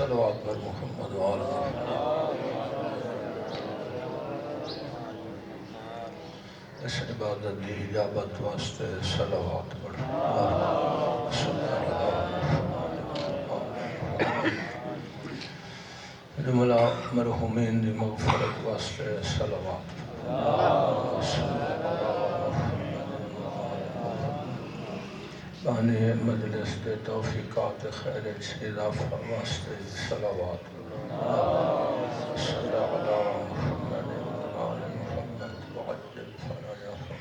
صلوات پر محمد وآل اس عبادت کی اجابت واسطے صلوات پر جملہ مرحومین دی مغفرت واسطے صلوات بانی مجلس دے توفیقات خیر اضافہ واسطے صلوات صلی علی محمد آل محمد وعجل فرجہم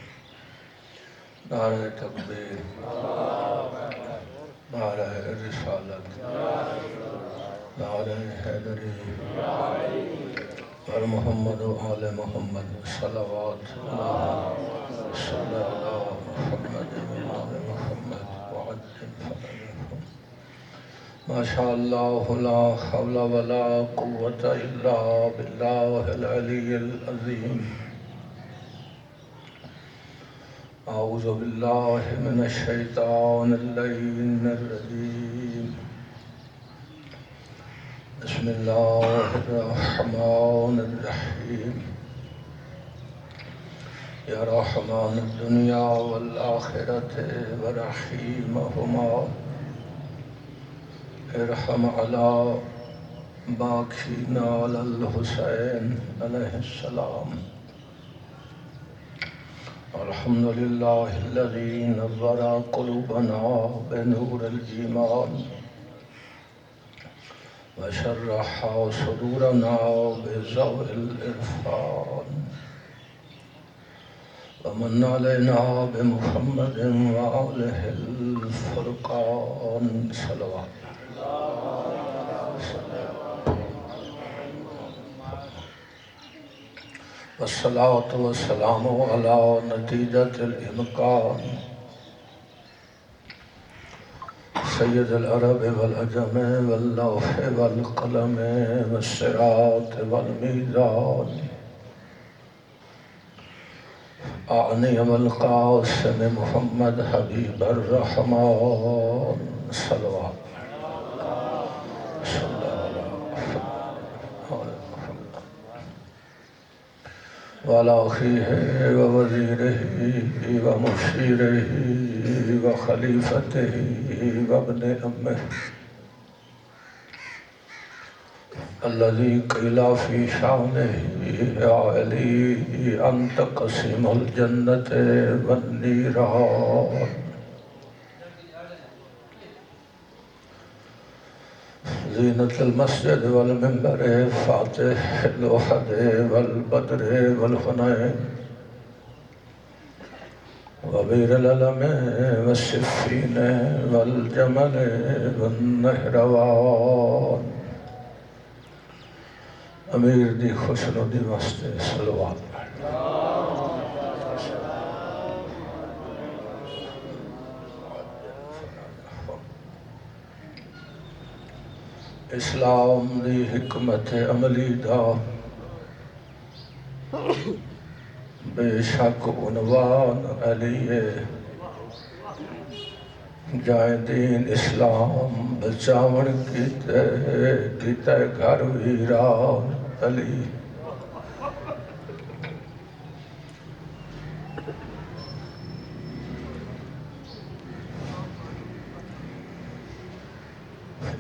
نعرہ تکبیر نعرہ رسالت نعرہ حیدری اور محمد و آل محمد صلوات صلی علی محمد آل محمد وعجل فرجہم ما شاء اللہ لا حول ولا قوة الا باللہ العلی العظیم اعوذ باللہ من الشیطان اللعین الرجیم بسم اللہ الرحمن الرحیم یا رحمان الدنیا والآخرة ورحیمہما ارحم علی باقینا علی الحسین علیہ السلام الحمدللہ الذی نور قلوبنا بنور الایمان وشرح صدورنا بضوء العرفان ومن علينا بمحمد وآله الفرقان صلوات والصلاة والسلام على نتيجة الإمكان سيد العرب والعجم واللوح والقلم والصراط والميزان أعني والقاسم محمد حبيب الرحمن صلوات وعلى أخيه ووزيره ومشيره وخليفته وابن أمه الذي قيل في شأنه يا علي أنت قسم الجنة والنيران زينة المسجد والمنبر فاتح الأحد والبدر والحنين وبير الألم والسفين والجمل والنهروان امیر دی خوشنو دی واسطے صلوات اسلام دی حکمت عملی دا بے شک عنوان علی جائے دین اسلام بچاون کیتے گھر ویران علی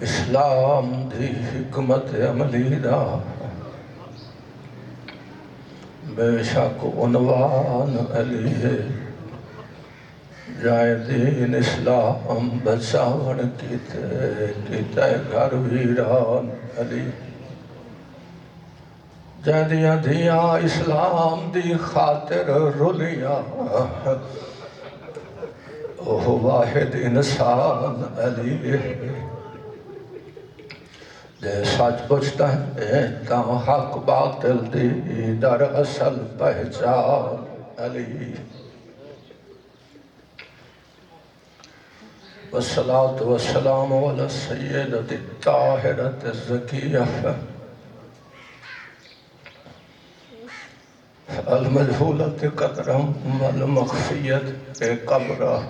اسلام دی حکمت عملی دا بے شک عنوان علی ہے جائے دین اسلام بچاون کیتے گھر ویران علی جہدیاں دیاں اسلام دی خاطر رلیاں اوہ واحد انسان علی جے سچ پوچھتا ہے تاں حق باطل دی در اصل پہچان علی والصلاة والسلام على السيدة الطاهرة الزكية المجهولة قدرا والمخفية قبرا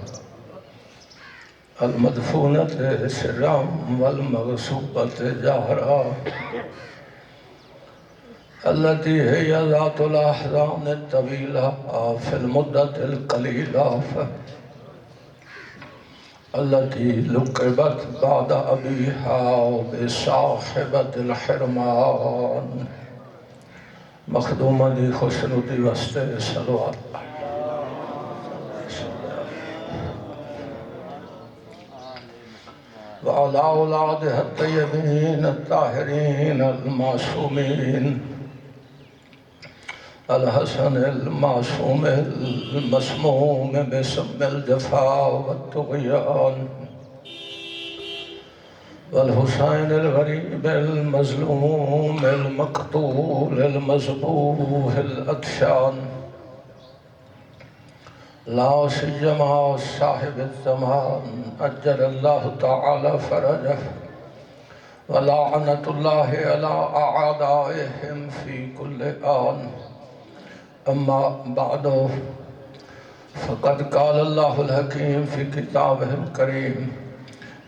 المدفونة سرا والمغصوبة جهرا التي هي ذات الأحزان الطويلة في المدة القليلة التي لقبت بعد أبيها بصاحبة الحرمان مخدومة دی خوشنودی وستے صلوات وعلى أولادها الطيبين الطاهرين المعصومين الحسن المعصوم المسموم بسم الجفاء والطغيان والحسين الغريب المظلوم المقتول المذبوح الأطشان لا سيما صاحب الزمان أجل الله تعالى فرجه ولعنة الله على أعدائهم في كل آن أما بعد فقد قال الله الحكيم في كتابه الكريم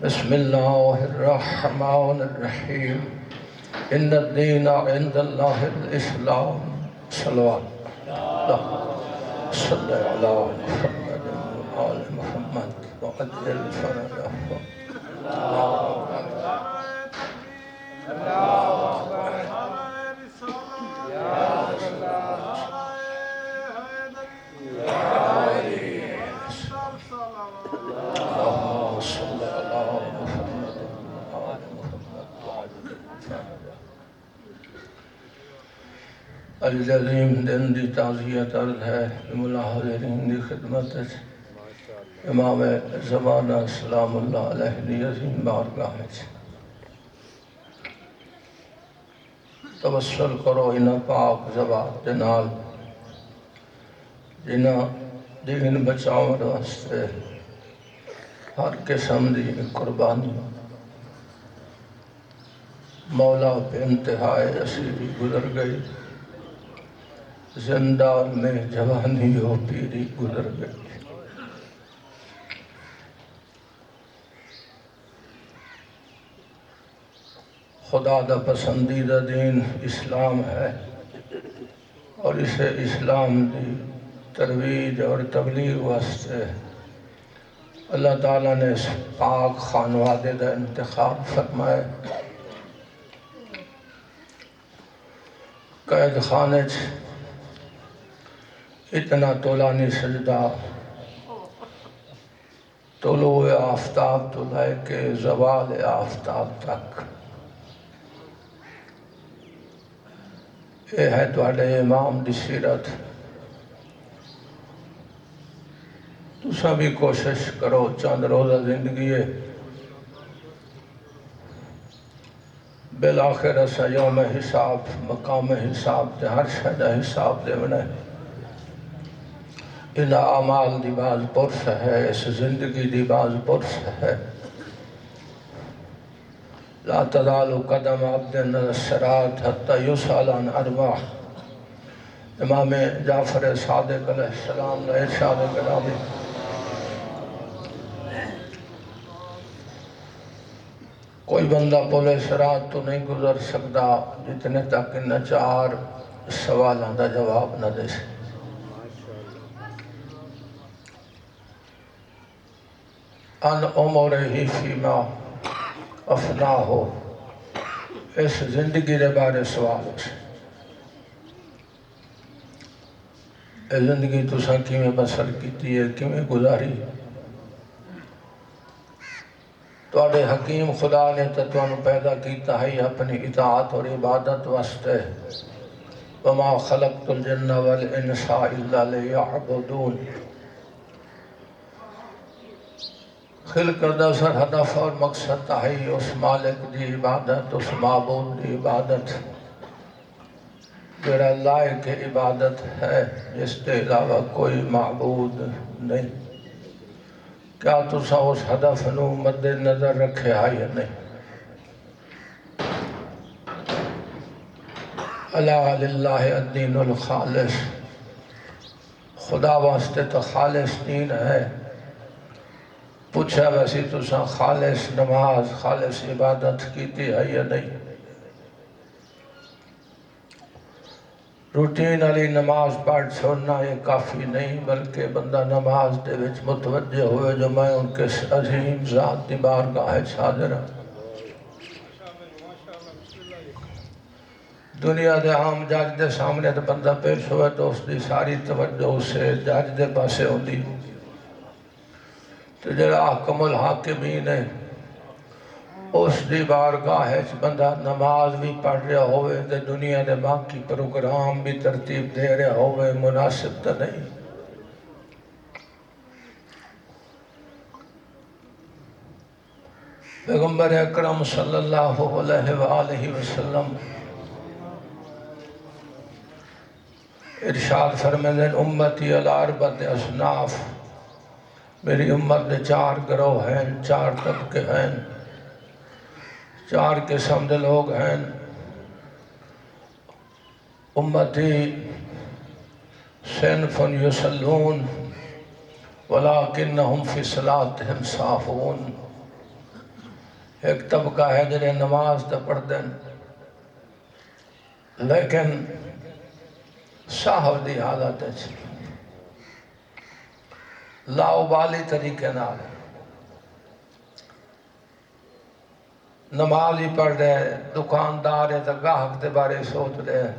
بسم الله الرحمن الرحيم إن الدين عند الله الإسلام صلوات الله صل على محمد وآل محمد وعجل فرجه الجلیم دن دی تعزیت عرض ہے ملاحظرین دی خدمت امام زمانہ سلام اللہ علیہ دی عظیم بارگاہ توسل کرو انہ پاک زبات دنال جنہ دین بچاؤں واسطے ہر قسم دی قربانی مولا بے انتہائے اسیری گزر گئی زندان میں جوانی و پیری گزر گئی خدا دا پسندیدہ دین اسلام ہے اور اسے اسلام دی ترویج اور تبلیغ واسطے اللہ تعالیٰ نے اس پاک خانوادے دا انتخاب فرمائے قید خانے اتنا طولانی سجدہ طلوع آفتاب تو لے کے زوال آفتاب تک یہ ہے تواڈے امام دی سیرت تساں بھی کوشش کرو چند روزہ زندگی ہے بالآخر اسا یوم حساب مقام حساب تے ہر شے دا حساب دیونا ہے ان اعمال دی باز پرس ہے اس زندگی دی باز پرس ہے لا تزال قدم عبد الصراط حتی یسأل عن اربع امام جعفر صادق علیہ السلام نے ارشاد کرامی کوئی بندہ پولے صراط تو نہیں گزر سکتا جتنے تک ان 4 سوالوں دا جواب نہ دے سکتا ان عمرہی فیما افنا ہو اس زندگی دے بارے سوال ہے اے زندگی تساں کیویں بسر کیتی ہے کیویں گزاری تواڈے حکیم خدا نے تانوں پیدا کیتا ہے اپنی اطاعت اور عبادت واسطے وما خلقت الجن والانس الا لیعبدون خلقت دا سر ہدف اور مقصد ہے اس مالک دی عبادت اس معبود دی عبادت جڑا لائق عبادت ہے جس کے علاوہ کوئی معبود نہیں کیا تسا اس ہدف نو مد نظر رکھے ہے یا نہیں الا للہ الدین الخالص خدا واسطے تو خالص دین ہے پوچھا ویسی تساں خالص نماز خالص عبادت کیتی ہے یا نہیں؟ روٹین والی نماز پڑھ چھوڑنا یہ کافی نہیں، بلکہ بندہ نماز دے وچ متوجہ ہوئے جو میں ان کے عظیم ذات دی بارگاہ حاضر ہوں۔ دنیا دے عام جج دے سامنے تے بندہ پیش ہوئے تو اس دی ساری توجہ اسے جج دے پاسے ہوندی، تو جڑا حکم الحاکمین ہے اس دی بارگاہ بندہ نماز بھی پڑھ رہا ہوئے تے دنیا دے باقی پروگرام بھی ترتیب دے رہا ہوئے، مناسب تو نہیں۔ پیغمبر اکرم صلی اللہ علیہ وآلہ وسلم ارشاد فرمائے امتی علی اربعۃ اصناف، میری امت دے 4 گروہ ہیں، 4 طبقے ہیں، 4 قسم دے لوگ ہیں۔ امتی صنف یصلون ولکنہم فی صلاتہم ساہون، ایک طبقہ ہے جنہیں نماز تے پڑھ دیں لیکن ساہو دی حالت ہے، لاؤبالی طریقے نال نماز ہی پڑھ رہے، دکاندار ہے تو گاہک دے بارے سوچ رہے،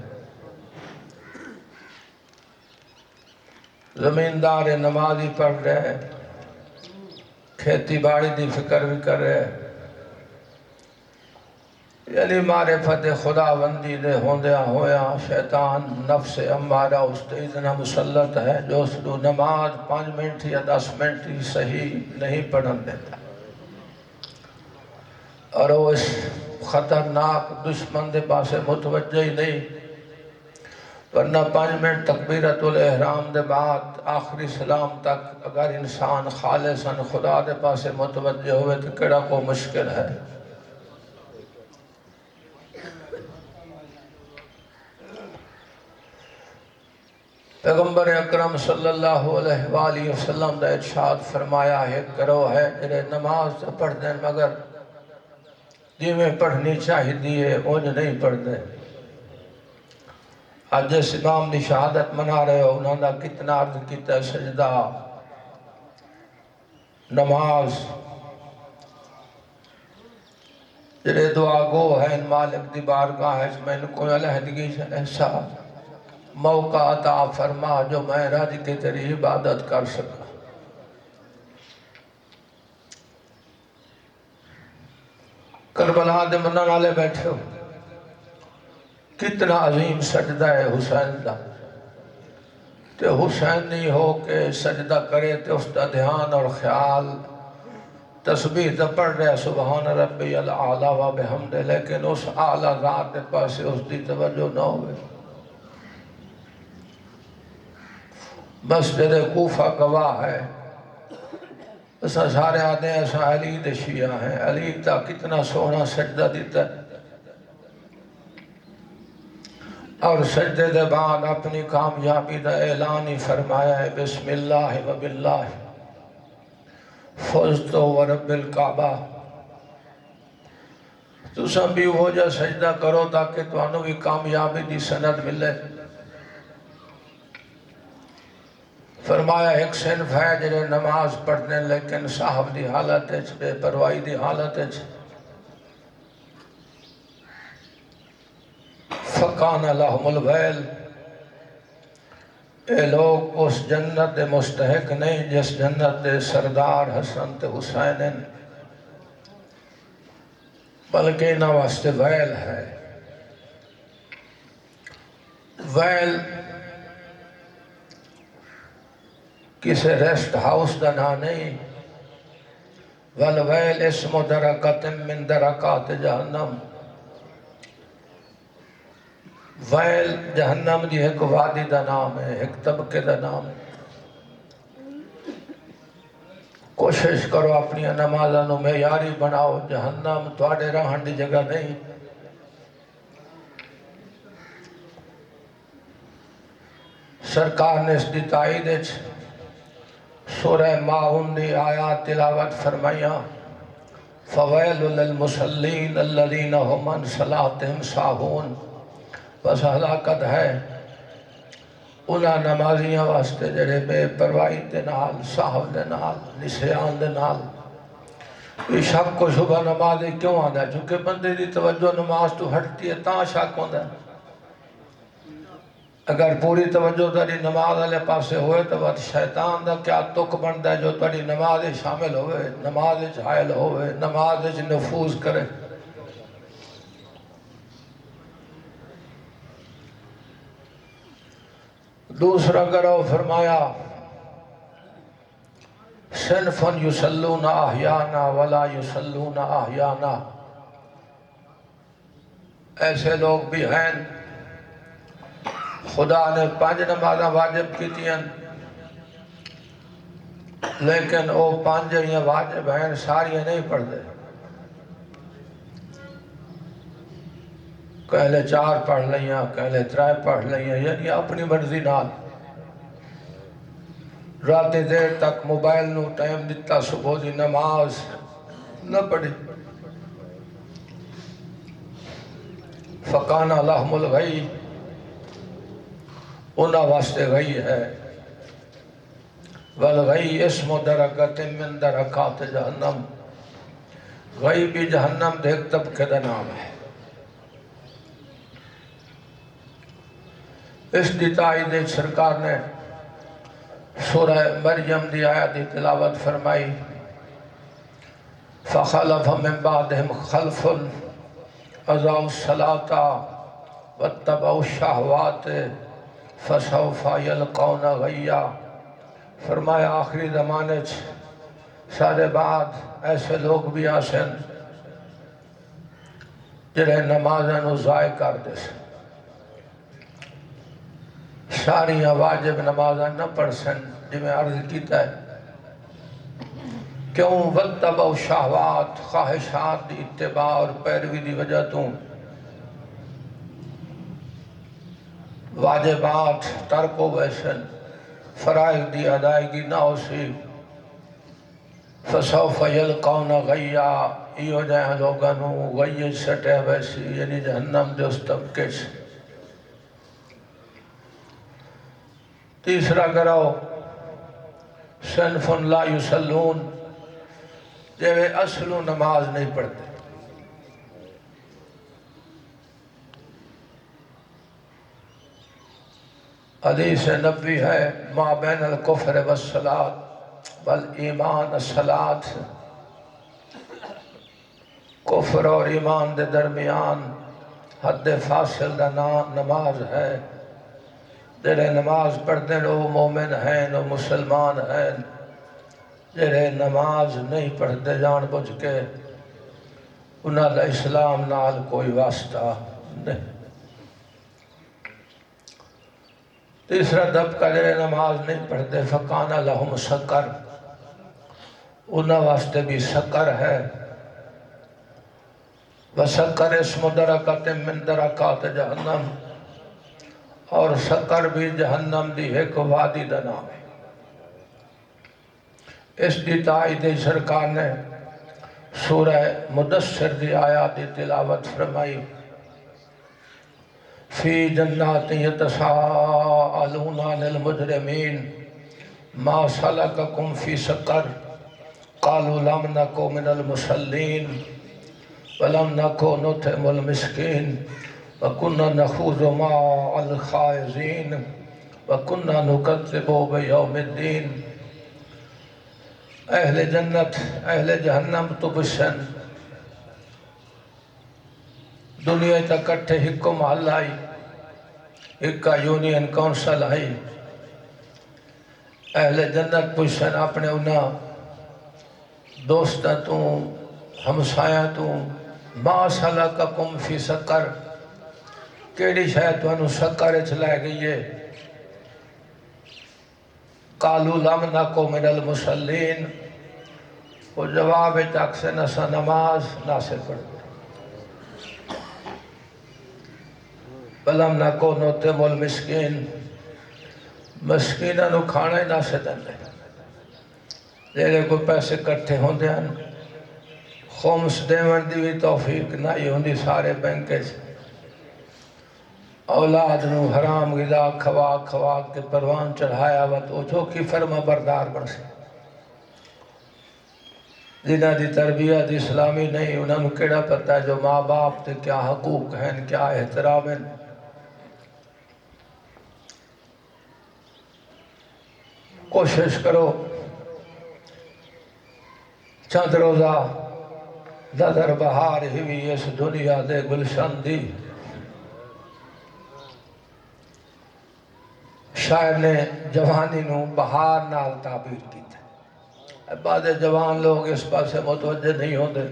زمیندار ہے نماز ہی پڑھ رہے، کھیتی باڑی دی فکر بھی کر رہے، یعنی معرفت خداوندی دے ہوندیا ہویا شیطان نفس امارہ اس تے اتنا مسلط ہے جو اس کو نماز 5 منٹ یا 10 منٹ ہی صحیح نہیں پڑھن دیتا، اور وہ اس خطرناک دشمن دے پاسے متوجہ ہی نہیں، ورنہ 5 منٹ تکبیرت الاحرام دے بعد آخری سلام تک اگر انسان خالصاً خدا دے پاسے متوجہ ہوئے تو کیڑا کو مشکل ہے۔ پیغمبر اکرم صلی اللہ علیہ وآلہ وسلم دا ارشاد فرمایا ہے کرو ہے جنہیں نماز پڑھ دیں مگر جی میں پڑھنی چاہی دیئے اونج نہیں پڑھ دیں۔ آج جس امام دی شہادت منا رہے ہو انہوں نے کتنا عرض کیتا ہے سجدہ نماز جنہیں دعا گو ہے مالک دی بارگاہ ہے میں نے کوئی علیحدگی سے احساس موقع عطا فرما جو میں رج کے تیری عبادت کر سکا۔ کربلا دے منن والے بیٹھے ہو، کتنا عظیم سجدہ ہے حسین دا، تے حسین نہیں ہو کہ سجدہ کرے تے اس دا دھیان اور خیال تسبیح تا پڑھ رہے سبحان ربی العالی و بحمدہ، لیکن اس اعلیٰ ذات دے پاسے اس دی توجہ نہ ہوئے۔ مسجد کوفہ گواہ ہے، اسا سارے آتے ہیں اسا علی دے شیعہ ہیں، علی تا کتنا سونا سجدہ دیتا ہے، اور سجدے دے بعد اپنی کامیابی دا اعلان ہی فرمایا ہے بسم اللہ و باللہ فزت و رب الکعبہ۔ تو سب بھی ہو جا سجدہ کرو تاکہ تو انہوں بھی کامیابی دی سند ملے۔ فرمایا ایک صنف ہے جنہیں نماز پڑھنے لیکن صاحب دی حالت ہے بے پرواہی دی حالت ہے، فَقَانَ لَهُمُ الْوَيْلُ، اے لوگ اس جنت دے مستحق نہیں جس جنت دے سردار حسن تے حسین، بلکہ انہاں واسطے ویل ہے۔ ویل کسے ریسٹ ہاؤس دا نا نہیں، والویل اسم درکت من درکات جہنم، ویل جہنم دی ایک وادی دا نام ہے، ایک طبقے دا نام ہے۔ کوشش کرو اپنی نمازاں نو معیاری بناؤ، جہنم تواڈے رہن دی جگہ نہیں۔ سرکار نے اس دی تائید سورہ ماؤن دی آیات تلاوت فرمائیاں فویل للمصلین الذین هم عن صلاتهم ساہون، بس ہلاکت ہے انہاں نمازیاں واسطے جڑے بے پرواہی دے نال، سہو دے نال، نسیان دے نال یہ شک کو شبہ نماز کیوں آنا ہے؟ چونکہ بندے دی توجہ نماز تو ہٹتی ہے تاں شک ہوتا ہے۔ اگر پوری توجہ تاری نماز والے پاسے ہوئے تو بات شیطان دا کیا تک بنتا ہے جو تاری نماز شامل ہوئے، نماز حائل ہوئے، نماز نفوذ کرے۔ دوسرا گروہ فرمایا صنفاً یصلون احیانا ولا یصلون احیانا، ایسے لوگ بھی ہیں خدا نے 5 نمازاں واجب کی ہیں لیکن وہ 5 جڑیاں واجب ہیں ساریاں نہیں پڑھتے، کہلے 4 پڑھ لیاں، کہلے 3 پڑھ لیاں، یعنی اپنی مرضی نال رات دیر تک موبائل نو ٹائم دیتا، صبح دی نماز نہ پڑھی۔ فکانہ لہم الغی، انہاں واسطے غی ہے، والغی اسم درکت من درکات جہنم، غی بھی جہنم دے ایک طبقے دا نام ہے۔ اس دی تائید سرکار نے سورہ مریم دی آیت دی تلاوت فرمائی فخلف من بعدہم خلف اضاعوا الصلاة واتبعوا الشہوات فسوف یلقون غیا، فرمایا آخری زمانے سارے بعد ایسے لوگ بھی آسن جنہیں نمازیں ضائع کر دے سن، ساریاں واجب نمازیں نہ پڑھ سن، جی میں عرض کیتا ہے کیوں واتبعوا الشہوات، خواہشات دی اتباع اور پیروی دی وجہ تو واجبات ترک ہو گئے سن، فرائض دی ادائیگی نہ ہو سی، فسوف یلقون غیا، یہ ہو جائیں لوگوں غی سٹے ویسی، یعنی جہنم دے اس طبقے سے۔ تیسرا گروہ صنف لا یصلون، جو اصل نماز نہیں پڑھتے، حدیث نبی ہے ما بین الکفر والصلاة والایمان الصلاة، کفر اور ایمان دے درمیان حد فاصل دا نماز ہے، جڑے نماز پڑھتے ہیں وہ مومن ہیں، وہ مسلمان ہیں، جڑے نماز نہیں پڑھتے جان بوجھ کے انہاں دا اسلام نال کوئی واسطہ نہیں۔ تیسرا طبقہ جڑے نماز نہیں پڑھتے فکانہ لہم سقر، انہاں واسطے بھی سقر ہے، وسقر اسم درکت من درکات جہنم، اور سقر بھی جہنم دی ایک وادی دا نام ہے۔ اس دی تائید سرکار نے سورہ مدثر دی آیات دی تلاوت فرمائی فی جنات یتساءلون عن المجرمین ما سلککم فی سقر قالوا لم نک من المصلین ولم نک نطعم المسکین وَكُنَّا نَخُوضُ مَعَ الْخَائِضِينَ وَكُنَّا نُكَذِّبُ بِيَوْمِ الدِّينِ، اہل جنت اہل جہنم تو بشن دنیا تک کٹھے ہکو محل آئی، ہکا یونین کونسل آئی، اہل جنت پوچھن اپنے انہاں دوستاں تو ہمسایاں تو ما سلککم فی سقر، کیڑی شاید تو سقر چلائے گئی ہے؟ قالوا لم نک من المصلین، وہ جواب تک سے نسا نماز نہ سے پڑھتے، ولم نک نطعم المسکین، مسکینہ نو کھانا ہی نہ سے دندے، جہے کوئی پیسے کٹھے ہوندے ہیں خمس دیون دی بھی توفیق نہیں ہوندی سارے بینکے سے اولاد نو حرام غذا کھوا کھوا کے پروان چڑھایا وا تو جو کی فرما بردار بن سے جنہ دی تربیت اسلامی نہیں انہوں نے کیڑا پتہ ہے جو ماں باپ تے کیا حقوق ہیں کیا احترام ہیں کوشش کرو چند روزہ نظر بہار ہوئی اس دنیا دے گلشن دی شاعر نے جوانی نو بہار نال تعبیر کی تھا بعد جوان لوگ اس پاسے متوجہ نہیں ہوتے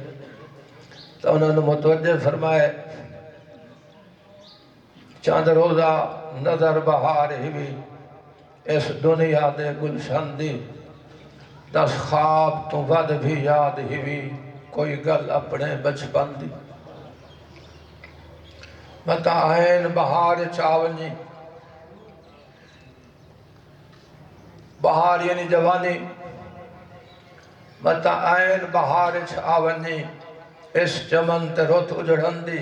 تو انہوں نے متوجہ فرمائے چند روزہ نظر بہار ہوئی اس دنیا دے گلشن دی دس خواب تو ود بھی یاد ہوئی کوئی گل اپنے بچپن دی متا آئین بہار چاونی بہار یعنی جوانی متا آئین بہار چاونی اس چمن تے رت اجڑن دی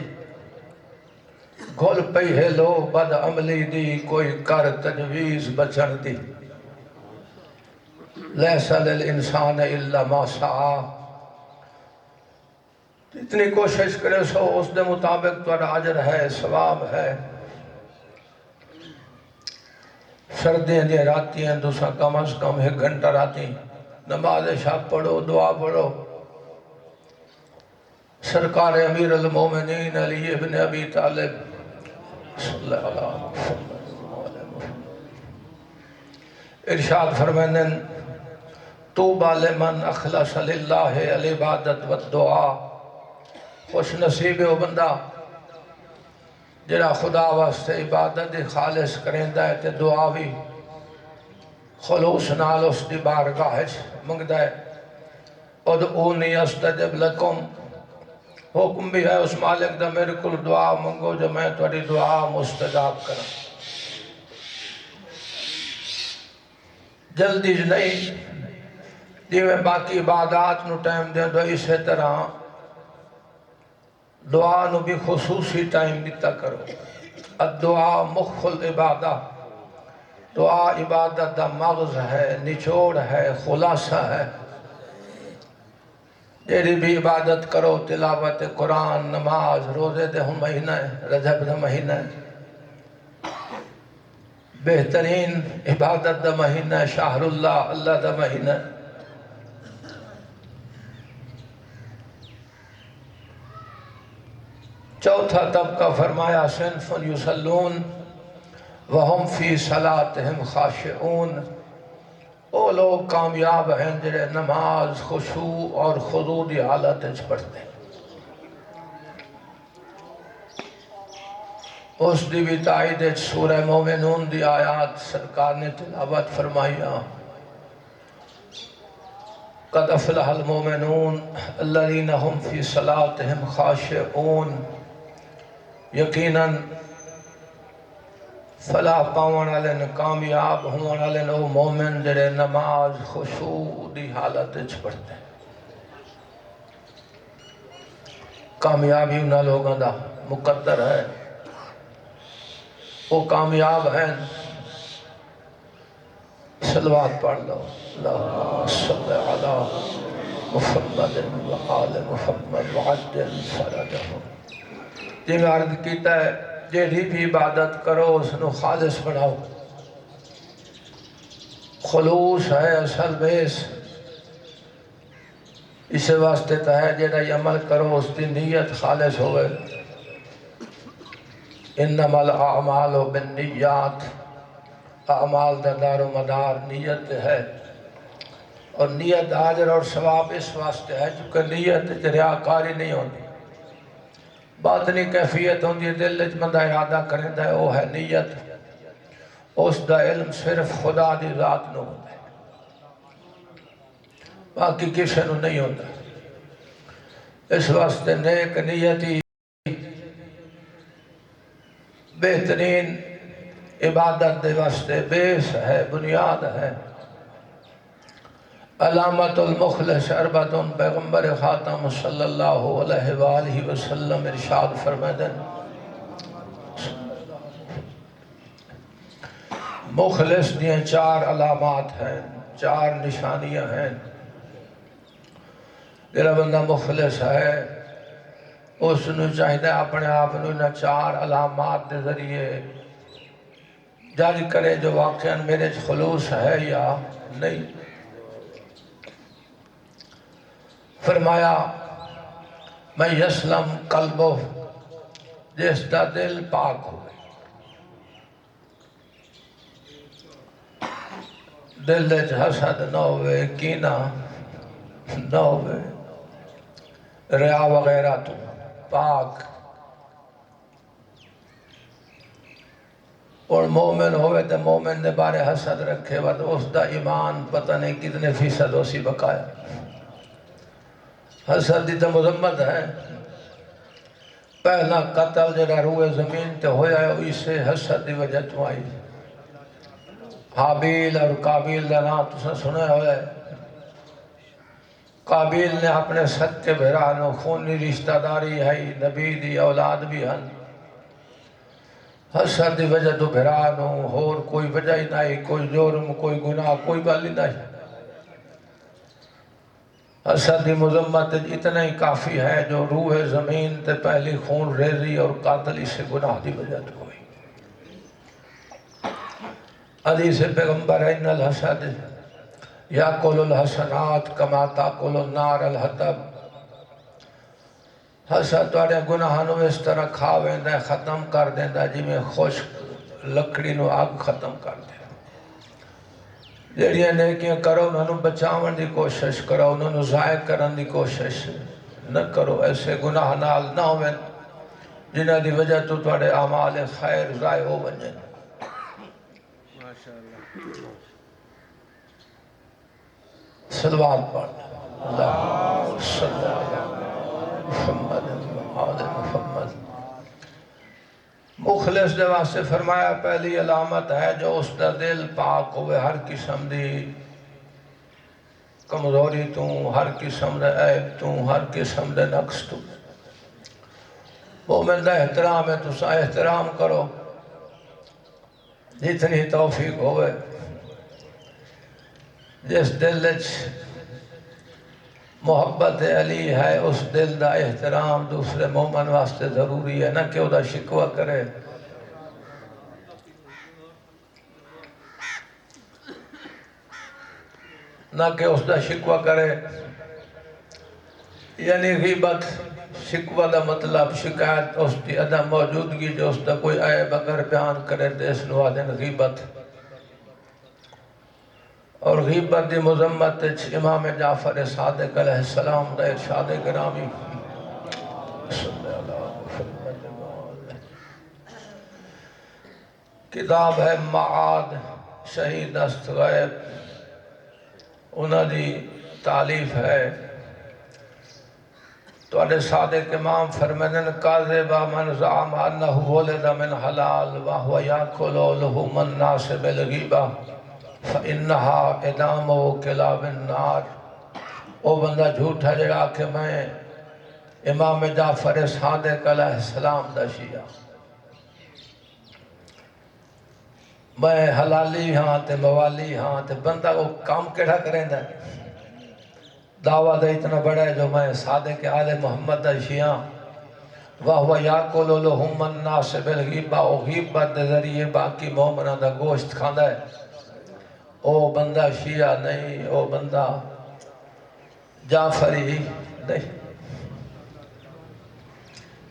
گھل پئی ہے لو بد عملی دی کوئی کر تجویز بچن دی لیسا للانسان الا ما سعا اتنی کوشش کرے سو اس دے مطابق تو اجر ہے ثواب ہے سردیاں دیا راتیاں دوسرا کم از کم 1 گھنٹہ راتی نماز شب پڑھو دعا پڑھو سرکار امیر المومنین علی ابن ابی طالب صلی اللہ علیہ وسلم ارشاد فرمائن طوبى لمن اخلص للہ العبادت والدعا خوش نصیب ہے وہ بندہ جڑا خدا واسطے عبادت خالص کریندا ہے تے دعا بھی خلوص نال اس دی بارگاہ منگدا ہے ادعونی استجب لکم حکم بھی ہے اس مالک دا میرے کل دعا منگو جو میں تھوڑی دعا مستجاب کروں جلدی نہیں جی میں باقی عبادات نو ٹائم دیں تو اسی طرح دعا نو بھی خصوصی ٹائم دیتا کرو الدعا مخ العبادہ دعا عبادت دا مغز ہے نچوڑ ہے خلاصہ ہے جیڑی بھی عبادت کرو تلاوت قرآن نماز روزے دے ہم مہینہ ہے رجب دا مہینہ ہے بہترین عبادت دا مہینہ ہے شہر اللہ دا مہینہ ہے چوتھا طبقہ فرمایا صنف یصلون وہم فی صلاتہم خاشعون وہ لوگ کامیاب ہیں جنہیں نماز خشوع اور خضوع دی حالت پڑھتے ہیں اس دی بھی تائید سورہ مومنون دی آیات سرکار نے تلاوت فرمائیا قد افلح المومنون الذین هم فی صلاتہم خاشعون یقیناً فلاح پاون والے کامیاب ہون والے وہ مومن جڑے نماز خشوع دی حالت پڑھتے ہیں کامیابی انہاں لوگوں دا مقدر ہے وہ کامیاب ہیں صلوات پڑھ لو اللہم صلی علی محمد و آل محمد وعجل فرجہم جی میں عرض کیتا ہے جیڑی بھی عبادت کرو اس نو خالص بناؤ خلوص ہے اصل بیس اس واسطے تو ہے جیڑا یہ عمل کرو اس کی نیت خالص ہوئے انما الاعمال بالنیات اعمال دا دار و مدار نیت ہے اور نیت اجر اور ثواب اس واسطے ہے چونکہ نیت ریاکاری نہیں ہوتی باطنی کیفیت ہوندی ہے دل وچ بندہ ارادہ کریندا ہے وہ ہے نیت اس دا علم صرف خدا دی ذات نو ہوندا ہے باقی کسی نو نہیں ہوندا اس واسطے نیک نیتی بہترین عبادت دے واسطے بیس ہے بنیاد ہے علامت المخلص اربعۃ پیغمبر خاتم صلی اللہ علیہ وآلہ وسلم ارشاد فرمائے مخلص دیاں چار علامات ہیں، چار نشانیاں ہیں۔ جڑا بندہ مخلص ہے اس نے چاہیے اپنے آپ نے چار علامات دے ذریعے جج کرے جو واقعاً میرے خلوص ہے یا نہیں۔ فرمایا میں یسلم قلبو، جس دا دل پاک ہوئے، دل وچ حسد نہ ہوئے، کینہ نہ ہوئے، ریا وغیرہ تو پاک، اور مومن ہوئے تو مومن دے بارے حسد رکھے ود اس دا ایمان پتہ نہیں کتنے فیصد اسی بقایا۔ حسد دی تو مذمت ہے۔ پہلا قتل جڑا روئے زمین تے ہویا ہے اسے حسد دی وجہ تو آئی۔ حابیل اور قابیل دا نام تسا سنے ہوئے۔ قابیل نے اپنے سچے بھرانو خونی رشتہ داری ہے، نبی دی اولاد بھی ہن، حسد دی وجہ تو بھرانو اور کوئی وجہ ہی نہیں، کوئی جرم، کوئی گناہ، کوئی گل ہی نہیں۔ حسد دی مذمت اتنا ہی کافی ہے جو روح زمین تے پہلی خون ریزی اور قاتل اسے گناہ دی وجہ تو ہوئی۔ حدیث پیغمبر ہے ان الحسد یاکل الحسنات کما تاکل النار الحطب، حسد تواڈے گناہاں نو اس طرح کھا ویندا ہے، ختم کر دیندا جی میں خشک لکڑی نو آگ ختم کر دے۔ جڑیاں نیکیاں کرو انہاں نو بچاون دی کوشش کرو، انہاں نو ضائع کرن دی کوشش نہ کرو، ایسے گناہ نال نہ ہوئن جنہاں دی وجہ تو تواڈے اعمال خیر ضائع ہو ونجن۔ صلوات پڑھ اللہ صلی اللہ محمد آل محمد۔ مخلص دے واسطے فرمایا پہلی علامت ہے جو اس دا دل پاک ہوئے ہر قسم دی کمزوری تو، ہر قسم دے عیب تو، ہر قسم دے نقص تو۔ مومن دا احترام ہے تو احترام کرو جتنی توفیق ہوئے۔ جس دل وچ محبت علی ہے اس دل دا احترام دوسرے مومن واسطے ضروری ہے، نہ کہ وہ دا شکوہ کرے۔ نہ کہ اس دا شکوہ کرے، یعنی غیبت شکوہ دا مطلب شکایت اس دی عدم موجودگی، جو اس دا کوئی عیب اگر بیان کرے تو اس نو آدھن غیبت۔ اور غیبت دی مذمت امام جعفر صادق علیہ السلام دا ارشاد گرامی کتاب ہے معاد شہید است غیب، انہاں دی تعلیف ہے۔ تو اڈے صادق امام فرمائن کاذبا من زعم انہ ولد من حلال وہو یاکل لحوم الناس بالغیبہ فَإِنَّهَا اِدَامُ كِلَابِ النَّارِ، وہ بندہ جھوٹا جڑا کہ میں امام جعفر صادق علیہ السلام دا شیعہ، میں حلالی ہاں تے موالی ہاں تے بندہ وہ کام کیڑا کریں دا دعویٰ دا اتنا بڑا ہے جو میں صادق آل محمد دا شیعہ وَهُوَ يَأْكُلُ لَحُومَ النَّاسِ بِالْغِيبَةِ، وہ غیبت دے ذریعے باقی مومنہ دا گوشت کھاندا ہے، او بندہ شیعہ نہیں، او بندہ جعفری نہیں۔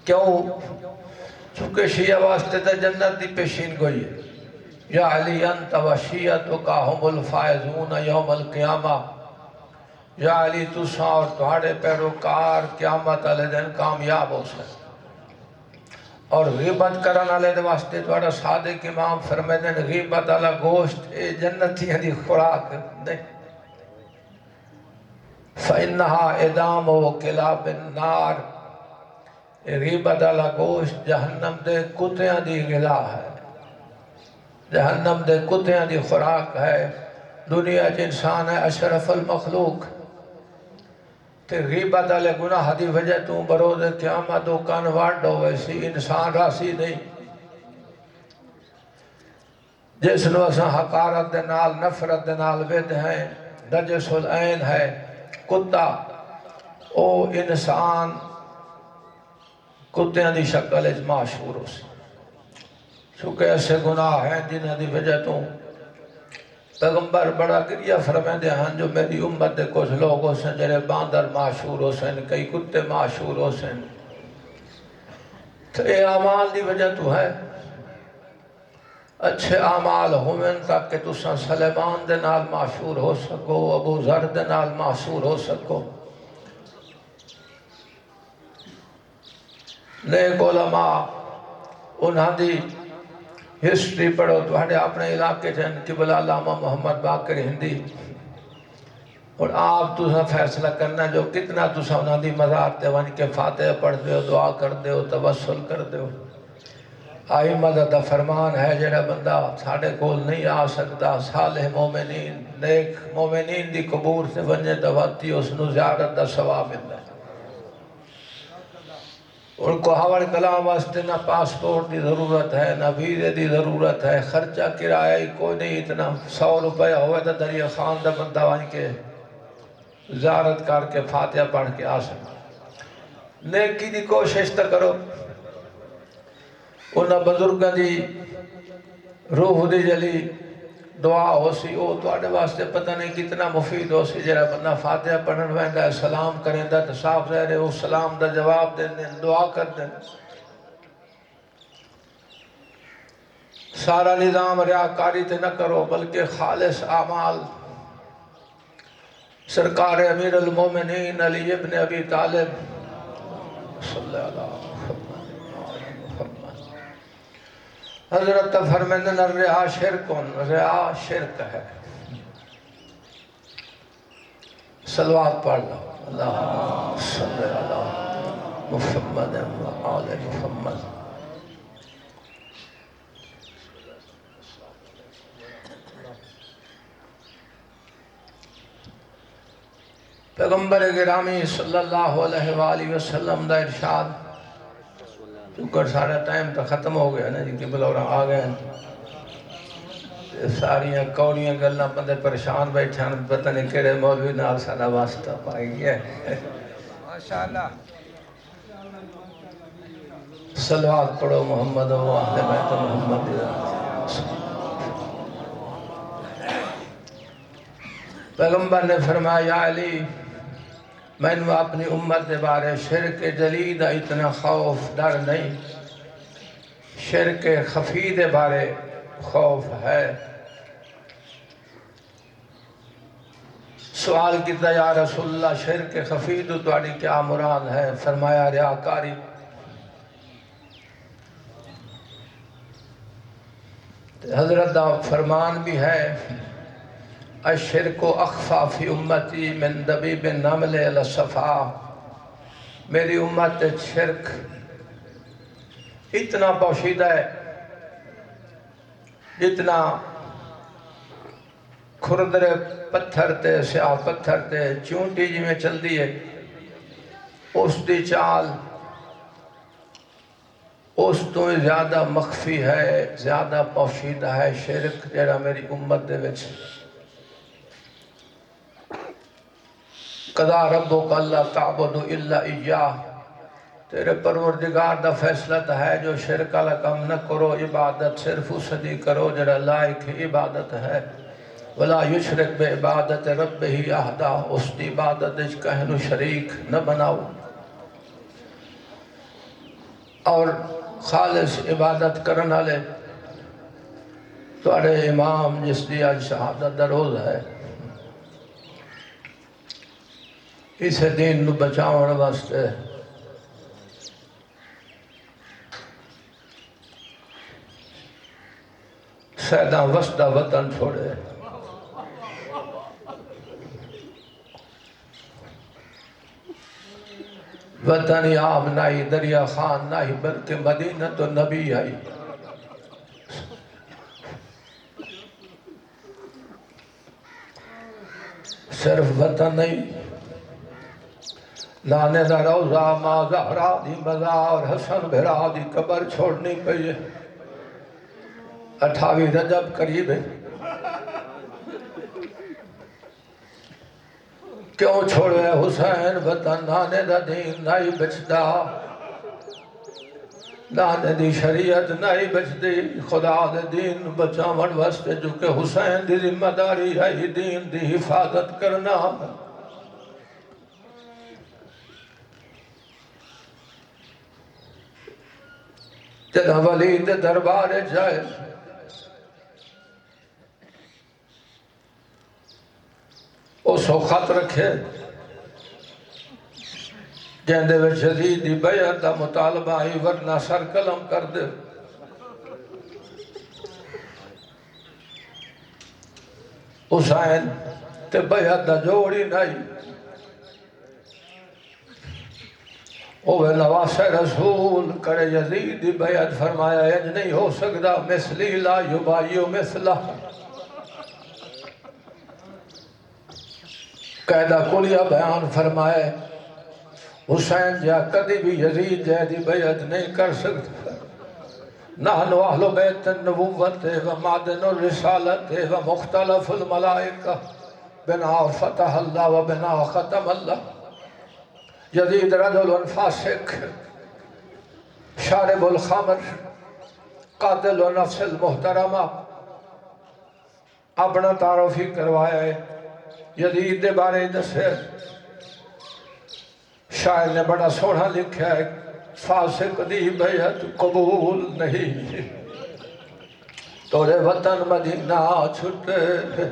کیوں؟ چونکہ شیعہ واسطے تا جنت دی پیشین گوئی ہے۔ یا علی انت و شیعتک ہم الفائزون یوم القیامہ، یا علی تساں اور تہاڑے پیروکار قیامت والے دن کامیاب ہو سکے۔ اور غیبت کرن والے دے واسطے تہاڑا صادق امام فرمائے دن غیبت والا گوشت اے جنتیاں دی خوراک نہیں۔ فَإِنَّهَا اِدَامُ كِلَابِ النَّارِ، غیبت والا گوشت جہنم دے کتیاں دی غذا ہے، جہنم دے کتیاں دی خوراک ہے۔ دنیا انسان ہے اشرف المخلوق تے غیبت والے گناہ دی وجہ تو بروز قیامت و کان واڈو ویسی انسان راسی نہیں جس نو اساں حقارت دے نال نفرت دے نال ود ہیں نجس العین ہے کتا او انسان کتیاں دی شکل اچ معشور ہو سی چونکہ ایسے گناہ ہیں جنہاں دی وجہ تو پیغمبر بڑا گریہ فرمائے ہیں جو میری امت دے کچھ لوگ ہو سن جنہیں باندر معشور ہو سن کئی کتے معشور ہو سن تو اے اعمال دی وجہ تو ہے اچھے اعمال ہوئن تاکہ تساں سلیمان دے نال معشور ہو سکو ابو ذر دے نال معشور ہو سکو نیک علماء انہاں دی ہسٹری پڑھو تو ہڑے اپنے علاقے جن قبلہ علامہ محمد باقر ہندی اور آپ تساں فیصلہ کرنا جو کتنا تساں انہاں دی مزار تے ون کے فاتحہ پڑھ دیو دعا کر دیو توسل کر دیو آئی مدد فرمان ہے جڑا بندہ ساڑھے کول نہیں آ سکتا صالح مومنین نیک مومنین دی قبور سے ونجے دواتی اس نو زیارت دا ثواب ملتا ہے ان کو ہاور کلام واسطے نہ پاسپورٹ دی ضرورت ہے نہ ویزے دی ضرورت ہے خرچہ کرایہ کوئی نہیں اتنا 100 روپے ہوئے تو دریا خان دا بندہ وان کے زیارت کر کے فاتحہ پڑھ کے آ سکتا نیکی دی کوشش تو کرو انہاں بزرگاں دی روح دی جلی دعا ہو سی او تو آڑے واسطے پتہ نہیں کتنا مفید ہو سی جرہ بندہ فاتحہ پڑھن ویندہ ہے سلام کریں دا تو صاف رہ رہے وہ سلام دا جواب دیں دیں دعا کر دیں سارا نظام ریاکاری تے نہ کرو بلکہ خالص اعمال سرکار امیر المومنین علی ابن ابی طالب صلی اللہ حضرت فرمندن الرعا شرکن رعا شرک ہے صلوات پڑھ لو اللہ صلی اللہ محمد و آل محمد پیغمبر گرامی صلی اللہ علیہ وآلہ وسلم دا ارشاد چونکہ سارا ٹائم تو ختم ہو گیا نا جی کہ بلورا آ گئے ساریاں کوڑیاں گلنا بندے پریشان بیٹھے ہیں پتہ نہیں کہڑے مولوی نال سارا واسطہ پائی گیا ماشاءاللہ صلوات پڑھو محمد و اہل بیت محمد پیغمبر نے فرمایا یا علی میں نے اپنی امت دے بارے شرک جلی دا اتنا خوف ڈر نہیں شرک خفی دے بارے خوف ہے سوال کیتا یا رسول اللہ شرک خفی تو تواڈی کیا مراد ہے فرمایا ریاکاری حضرت دا فرمان بھی ہے الشرک اخفا فی امتی من دبیب النمل علی الصفا میری امت شرک اتنا پوشیدہ ہے جتنا کھردرے پتھر تے سیاہ پتھر تے چونٹی جی میں چل دی ہے اس دی چال اس تو زیادہ مخفی ہے زیادہ پوشیدہ ہے شرک جیڑا میری امت دے وچ قضا ربک اللہ تعبد الا ایاہ تیرے پروردگار دا فیصلہ تا ہے جو شرک والا کم نہ کرو عبادت صرف اس دی کرو جڑا لائق عبادت ہے ولا یشرک بعبادت ربہ احدا اس دی عبادت وچ کہنو شریک نہ بناؤ اور خالص عبادت کرن والے تواڈے امام جس دی آج شہادت دا روز ہے اس دین نو بچاؤن واسطے سیدہ وسطہ وطن چھوڑے وطن عام نائی دریا خان نائی بلکہ مدینہ تو نبی آئی صرف وطن نہیں، نانے دا روزہ، ماں زہرا دی مزار، حسن بھرا دی قبر چھوڑنی پئی ہے۔ 28 رجب قریب ہے، کیوں چھوڑے حسین وطن؟ نانے دا دین نہیں بچدا، نانے دی شریعت نہیں بچدی، خدا دے دین بچاون واسطے جو کہ حسین دی ذمہ داری ہے دین دی حفاظت کرنا۔ جدہ ولید دربار جائے، اس کو خط رکھے جہندے وچ یزید دی بیعت دا مطالبہ آئی، ورنہ سر قلم کر دے۔ حسین تے بیعت دا جوڑی نہیں، اوہ نواس رسول کرے یزید دی بیعت، فرمایا انج نہیں ہو سکتا، مثلی لا یبایع مثلہ۔ قاعدہ کلیہ بیان فرمائے، حسین جا کدی بھی یزید جے دی بیعت نہیں کر سکتا۔ نحن اہل بیت النبوت و معدن الرسالت و مختلف الملائکہ، بنا فتح اللہ و بنا ختم اللہ۔ یزید رجل فاسق، شارب الخمر، قاتل نفس المحترمہ، اپنا تعارف ہی کروایا ہے۔ یزید دے بارے دسے، شاعر نے بڑا سوڑا لکھا ہے، فاسق دی بیعت قبول نہیں، توڑے وطن مدینہ چھٹے،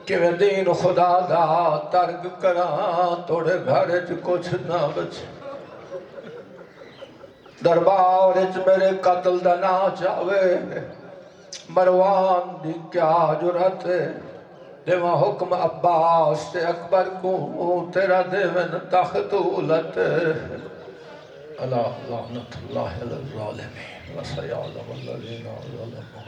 کہ میں دین خدا دا ترک کران، توڑے گھرچ کچھ نہ بچے۔ دربارچ میرے قتل دا نہ چاہوے، مروان دی کیا جرات ہے، دیواں حکم عباس تے اکبر کو، تیرا دیوین تخت اولت ہے۔ اللہ لعنت اللہ علی الظالمین وسیعلم الذین ظلموا۔